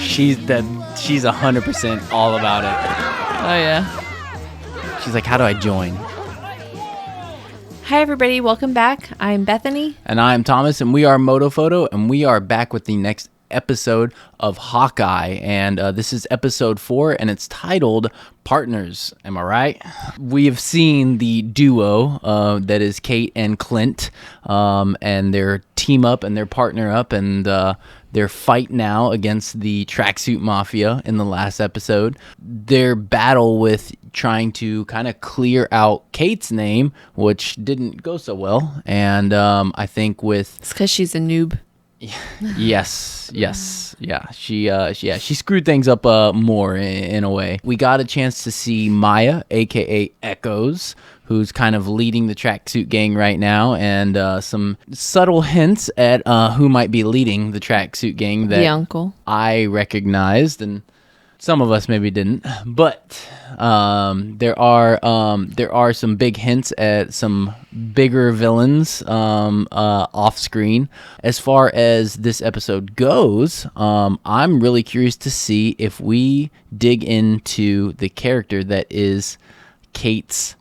She's 100% all about it. Oh, yeah. She's like, how do I join? Hi, everybody. Welcome back. I'm Bethany. And I'm Thomas, and we are Motophoto, and we are back with the next episode of Hawkeye. And this is episode 4, and it's titled Partners. Am I right? We have seen the duo that is Kate and Clint, and their team up and their partner up, and their fight now against the tracksuit mafia in the last episode. Their battle with trying to kind of clear out Kate's name, which didn't go so well. And I think with... It's because she's a noob. Yes. Yeah. She screwed things up more in a way. We got a chance to see Maya, aka Echoes, who's kind of leading the tracksuit gang right now, and some subtle hints at who might be leading the tracksuit gang that The uncle. I recognized, and some of us maybe didn't. But there are some big hints at some bigger villains off screen. As far as this episode goes, I'm really curious to see if we dig into the character that is Kate's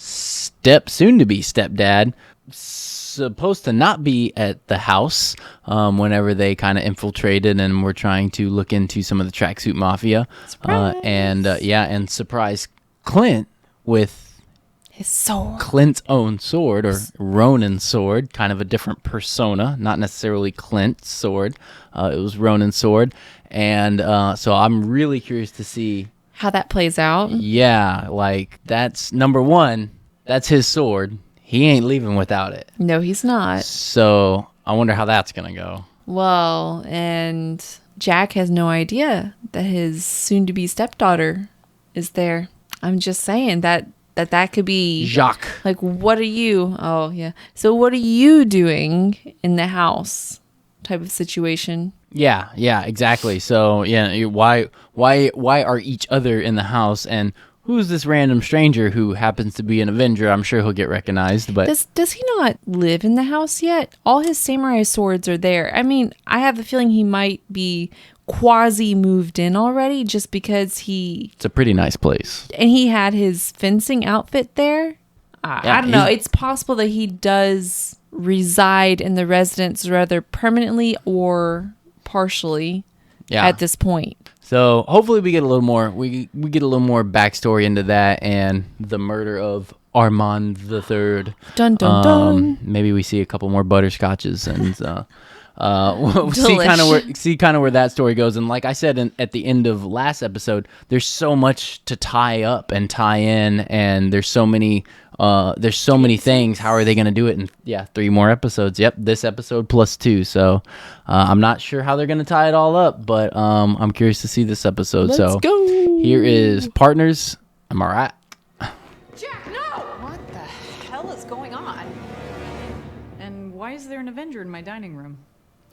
soon-to-be stepdad, supposed to not be at the house whenever they kind of infiltrated and were trying to look into some of the tracksuit mafia. And surprise Clint with his sword. Clint's own sword, or Ronin's sword, kind of a different persona, not necessarily Clint's sword. It was Ronin's sword. And so I'm really curious to see how that plays out. Yeah, like that's number one. That's his sword. He ain't leaving without it. No, he's not. So I wonder how that's going to go. Well, and Jack has no idea that his soon-to-be stepdaughter is there. I'm just saying that could be... Jacques. Like, what are you... Oh, yeah. So what are you doing in the house type of situation? Yeah, exactly. So, yeah, why are each other in the house, and who's this random stranger who happens to be an Avenger? I'm sure he'll get recognized, but... Does he not live in the house yet? All his samurai swords are there. I mean, I have a feeling he might be quasi-moved in already just because he... It's a pretty nice place. And he had his fencing outfit there. I don't know. It's possible that he does reside in the residence rather permanently or partially at this point. So hopefully we get a little more backstory into that and the murder of Armand III. Dun dun dun. Maybe we see a couple more butterscotches, and we'll see kind of where that story goes. And like I said at the end of last episode, there's so much to tie up and tie in, and there's so many things. How are they going to do it in 3 more episodes? Yep, this episode plus 2. So I'm not sure how they're going to tie it all up, but I'm curious to see this episode. Let's go. Here is Partners. Am I right? Jack, no! What the hell is going on? And why is there an Avenger in my dining room?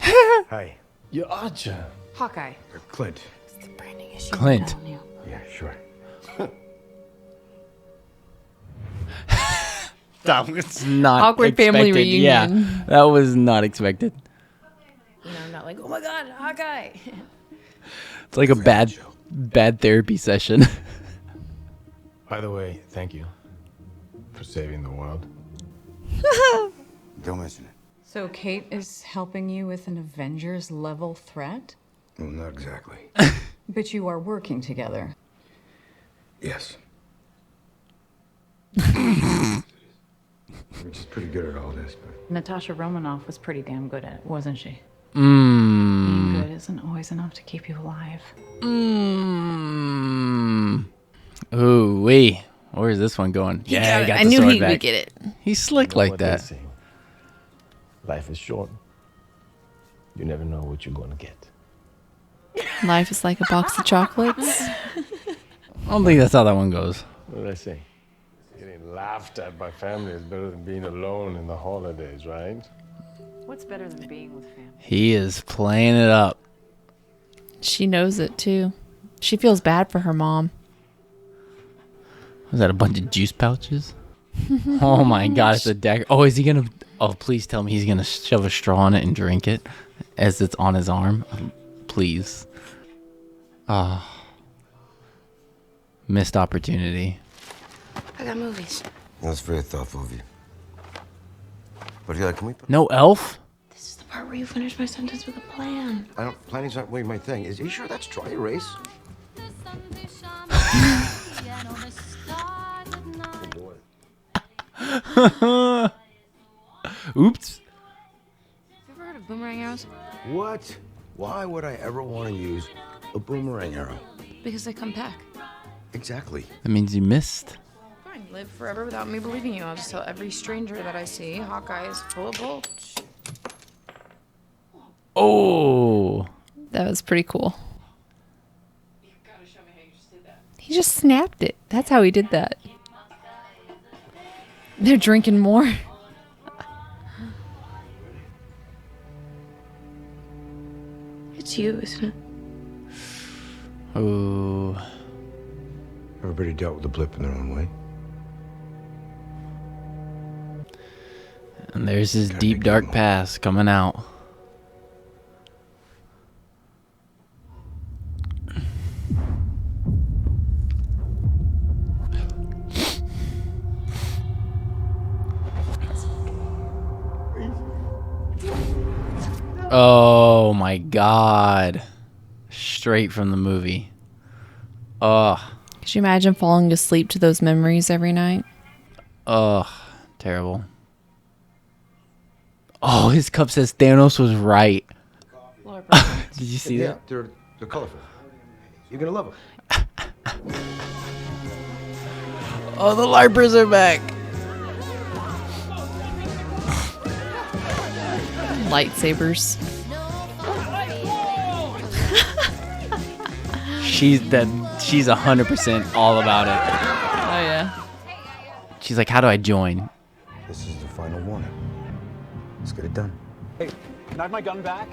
Hi. You're Archer. Hawkeye. Or Clint. It's the branding issue. Clint. Yeah, sure. That was not awkward expected. family reunion. Yeah, that was not expected. You know, I'm not like, oh my god, Hawkeye. It's like a bad therapy session. By the way, thank you for saving the world. Don't mention it. So Kate is helping you with an Avengers level threat? Well, not exactly. But you are working together. Yes. Which is pretty good at all this, but... Natasha Romanoff was pretty damn good at it, wasn't she? Being good isn't always enough to keep you alive. Ooh wee. Where's this one going? He got the sword back. He would get it. He's slick like that. Life is short. You never know what you're going to get. Life is like a box of chocolates. I don't think that's how that one goes. What did I say? Getting laughed at by family is better than being alone in the holidays, right? What's better than being with family? He is playing it up. She knows it too. She feels bad for her mom. Was that a bunch of juice pouches? Oh my god, it's a dagger. Oh, is he gonna... Oh, please tell me he's gonna shove a straw in it and drink it as it's on his arm. Please. Ah. Missed opportunity. I got movies. That's very thoughtful of you. But yeah, can we... No elf? This is the part where you finish my sentence with a plan. Planning's not really my thing. Is he sure that's dry erase? Oops. Have you ever heard of boomerang arrows? What? Why would I ever want to use a boomerang arrow? Because they come back. Exactly. That means you missed. Fine, live forever without me believing you. I'll just tell every stranger that I see Hawkeye is full of bolts. Oh. That was pretty cool. He just snapped it. That's how he did that. They're drinking more. It's you, isn't it? Oh. Everybody dealt with the blip in their own way. And there's his deep, dark past coming out. Oh my god. Straight from the movie. Ugh. Could you imagine falling asleep to those memories every night? Ugh. Terrible. Oh, his cup says Thanos was right. Did you see that? They're colorful. You're gonna love them. Oh, the LARPers are back. Lightsabers. She's 100% all about it. Oh, yeah. She's like, how do I join? This is the final warning. Let's get it done. Hey, can I have my gun back?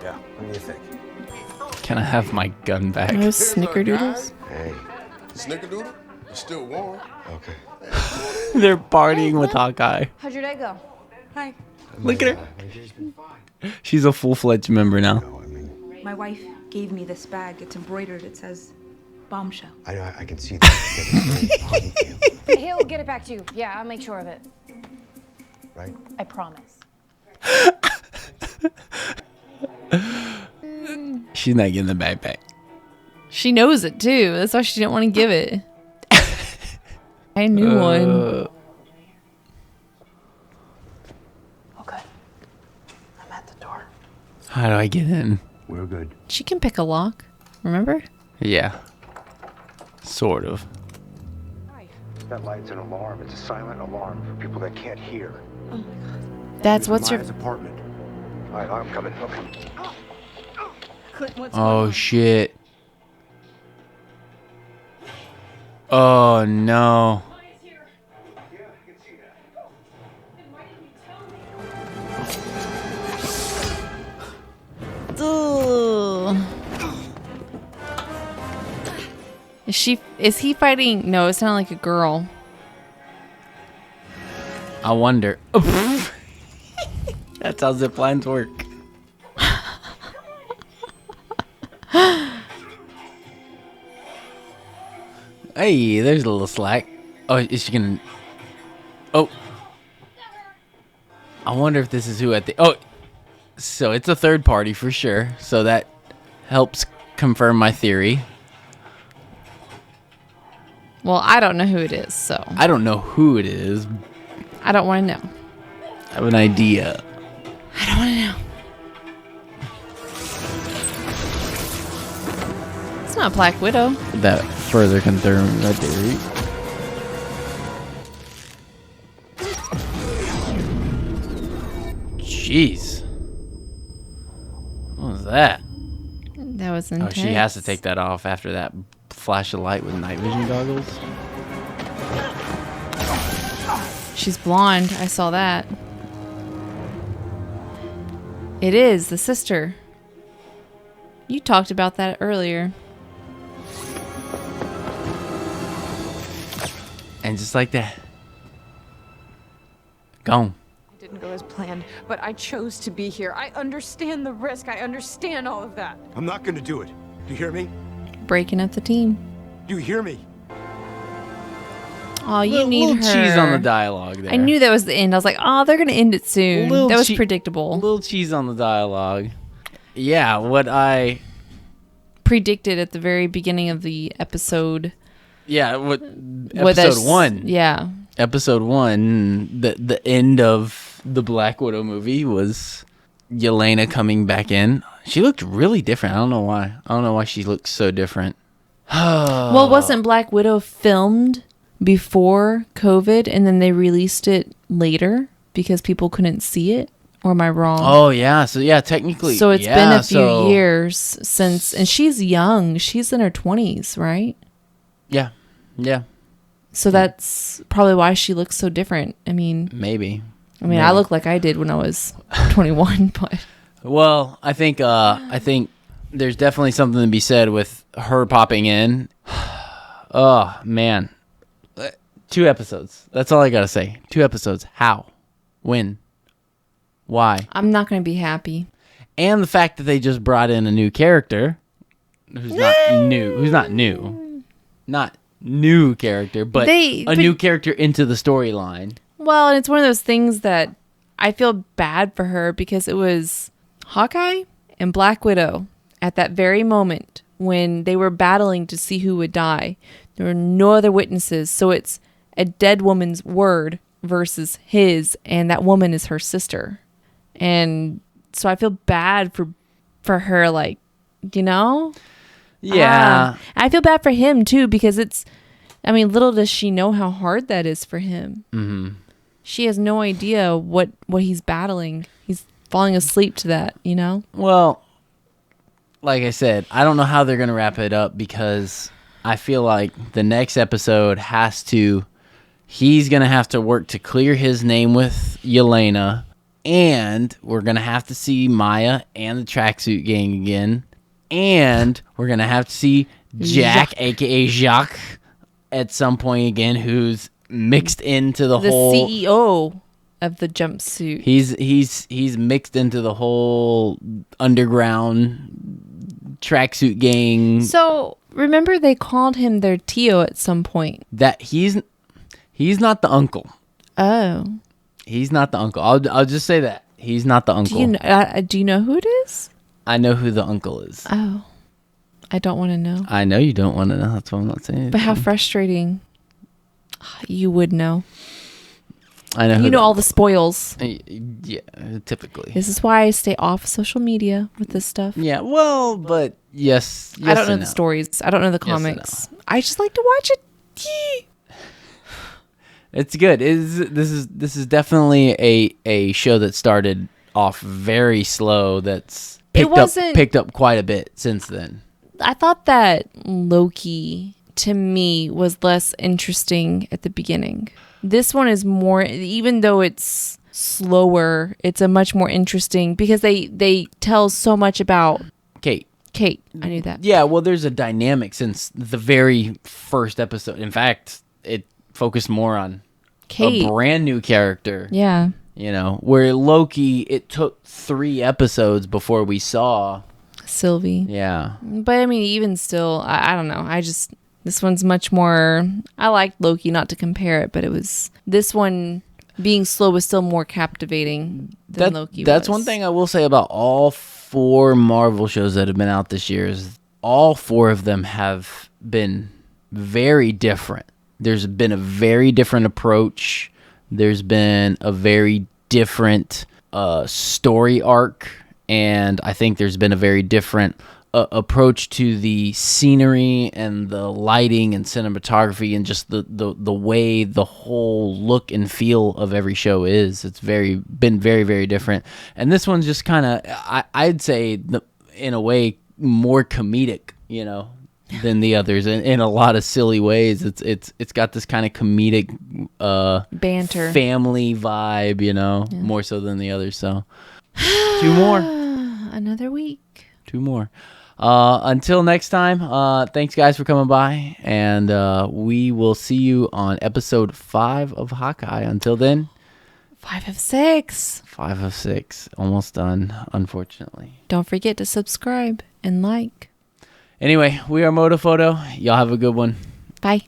Yeah, what do you think? Can I have my gun back? Those snickerdoodles. Hey. Snickerdoodle? It's still warm. Okay. They're partying with Hawkeye. How'd your day go? Hi. Look at her. She's a full-fledged member now. My wife gave me this bag. It's embroidered. It says bombshell. I can see that. He'll get it back to you. Yeah, I'll make sure of it. Right? I promise. She's not getting the backpack. She knows it, too. That's why she didn't want to give it. I knew one. Okay. I'm at the door. How do I get in? We're good. She can pick a lock. Remember? Yeah. Sort of. That light's an alarm. It's a silent alarm for people that can't hear. That's what's your... Maya's apartment. All right, I'm coming. Okay. Oh, shit. Oh, no. Ugh. Is he fighting? No, it sounded like a girl. I wonder. That's how zip lines work. Hey, there's a little slack. Oh, is she gonna... Oh. I wonder if this is who at the... Oh. So it's a third party for sure. So that helps confirm my theory. Well, I don't know who it is, so... I don't know who it is. I don't want to know. I have an idea. I don't want to know. It's not Black Widow. That further confirms my theory. Jeez. What was that? That was Oh, intense. she has to take that off after that flash of light with night vision goggles. She's blonde. I saw that. It is the sister. You talked about that earlier. And just like that, Gone. It didn't go as planned, but I chose to be here. I understand the risk. I understand all of that. I'm not gonna do it. Do you hear me? Breaking up the team. Do you hear me? Oh, you need little her. cheese on the dialogue there. I knew that was the end. I was like, oh, they're going to end it soon. That was predictable. A little cheese on the dialogue. Yeah, what I predicted at the very beginning of the episode. Yeah, episode 1. Yeah. Episode 1, the end of the Black Widow movie was Yelena coming back in. She looked really different. I don't know why. I don't know why she looked so different. Well, wasn't Black Widow filmed before COVID and then they released it later because people couldn't see it? Or am I wrong? Oh, yeah. So, yeah, technically. So it's been a few years since, and she's young. She's in her 20s, right? Yeah. Yeah. So that's probably why she looks so different. I mean, maybe. I look like I did when I was 21, but. Well, I think there's definitely something to be said with her popping in. Oh, man. 2 episodes. That's all I got to say. 2 episodes. How? When? Why? I'm not going to be happy. And the fact that they just brought in a new character who's not new character, but new character into the storyline. Well, and it's one of those things that I feel bad for her because it was Hawkeye and Black Widow at that very moment when they were battling to see who would die. There were no other witnesses, so it's a dead woman's word versus his, and that woman is her sister. And so I feel bad for her, like, you know? Yeah. I feel bad for him, too, because little does she know how hard that is for him. Mm-hmm. She has no idea what he's battling. He's falling asleep to that, you know? Well, like I said, I don't know how they're going to wrap it up because I feel like the next episode he's going to have to work to clear his name with Yelena. And we're going to have to see Maya and the tracksuit gang again. And we're going to have to see Jack, a.k.a. Jacques, at some point again, who's mixed into the whole... The CEO of the jumpsuit. He's mixed into the whole underground tracksuit gang. So, remember they called him their Tio at some point. That he's not the uncle. Oh. He's not the uncle. I'll just say that. He's not the uncle. Do you know who it is? I know who the uncle is. Oh. I don't want to know. I know you don't want to know. That's why I'm not saying it. But how frustrating. You would know. I know. You know all the spoils. Yeah, typically. This is why I stay off social media with this stuff. Yeah, well, but yes I don't know the stories. I don't know the comics. I just like to watch it. It's good. This is definitely a show that started off very slow. That's picked up quite a bit since then. I thought that Loki to me was less interesting at the beginning. This one is more, even though it's slower, it's a much more interesting because they tell so much about Kate. I knew that. Yeah, well, there's a dynamic since the very first episode. In fact, it focused more on Kate, a brand new character. Yeah. You know, where Loki, it took 3 episodes before we saw Sylvie. Yeah. But I mean, even still, I don't know. This one's much more, I liked Loki, not to compare it, but this one being slow was still more captivating than Loki was. That's one thing I will say about all 4 Marvel shows that have been out this year is all 4 of them have been very different. There's been a very different approach. There's been a very different story arc. And I think there's been a very different approach to the scenery and the lighting and cinematography and just the way the whole look and feel of every show is. It's been very, very different. And this one's just kind of, I'd say, in a way, more comedic, you know, than the others. In a lot of silly ways. It's got this kind of comedic banter, family vibe, you know, more so than the others. So 2 more. Another week. 2 more. Until next time, thanks guys for coming by, and we will see you on episode 5 of Hawkeye. Until then, 5 of 6. 5 of 6. Almost done, unfortunately. Don't forget to subscribe and like. Anyway, we are Motophoto. Y'all have a good one. Bye.